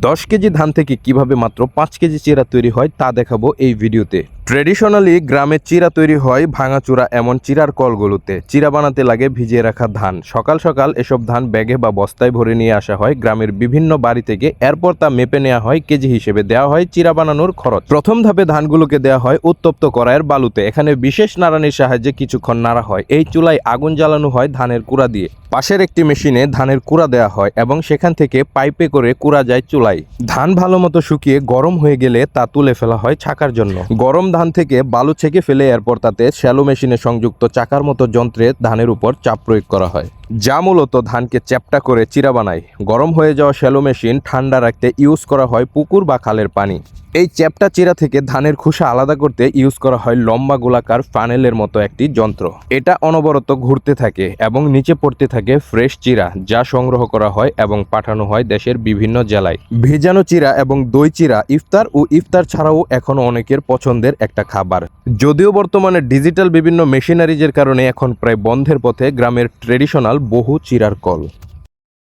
10 KG ধান থেকে কিভাবে মাত্র 5 কেজি চিরা তৈরি হয় তা দেখাবো এই ভিডিওতে। ট্রেডিশনালি গ্রামে চিরা তৈরি হয় ভাঙাচুরা এমন চিরার কলগুলোতে। চিরা বানাতে লাগে ভিজিয়ে রাখা ধান। সকাল সকাল এসব ধান ব্যাগে বা বস্তায় ভরে নিয়ে আসা হয় গ্রামের বিভিন্ন বাড়ি থেকে। এরপর তা মেপে নেওয়া হয়, কেজি হিসেবে দেওয়া হয় চিরা বানানোর খরচ। প্রথম ধাপে ধানগুলোকে দেওয়া হয় উত্তপ্ত কড়াইয়ের বালুতে। এখানে বিশেষ নাড়ানির সাহায্যে কিছুক্ষণ নাড়া হয়। এই চুলায় আগুন জ্বালানো হয় ধানের কুড়া দিয়ে। পাশের একটি মেশিনে ধানের কুড়া দেওয়া হয় এবং সেখান থেকে পাইপে করে কুড়া যায় চুলায়। ধান ভালো মতো শুকিয়ে গরম হয়ে গেলে তা তুলে ফেলা হয় ছাকার জন্য। গরম ধান থেকে বালু ছেঁকে ফেলে এরপর তাতে শ্যালো মেশিনে সংযুক্ত চাকার মতো যন্ত্রে ধানের উপর চাপ প্রয়োগ করা হয়, যা মূলত ধানকে চ্যাপ্টা করে চিরা বানায়। গরম হয়ে যাওয়া শ্যালো মেশিন ঠান্ডা রাখতে ইউজ করা হয় পুকুর বা খালের পানি। এই চ্যাপ্টা চিরা থেকে ধানের খোসা আলাদা করতে ইউজ করা হয় লম্বা গোলাকার ফানেলের মতো একটি যন্ত্র। এটা অনবরত ঘুরতে থাকে এবং নিচে পড়তে থাকে ফ্রেশ চিরা, যা সংগ্রহ করা হয় এবং পাঠানো হয় দেশের বিভিন্ন জেলায়। ভেজানো চিরা এবং দই চিরা ইফতার ও ইফতার ছাড়াও এখনও অনেকের পছন্দের একটা খাবার। যদিও বর্তমানে ডিজিটাল বিভিন্ন মেশিনারিজের কারণে এখন প্রায় বন্ধের পথে গ্রামের ট্রেডিশনাল বহু চিরার কল।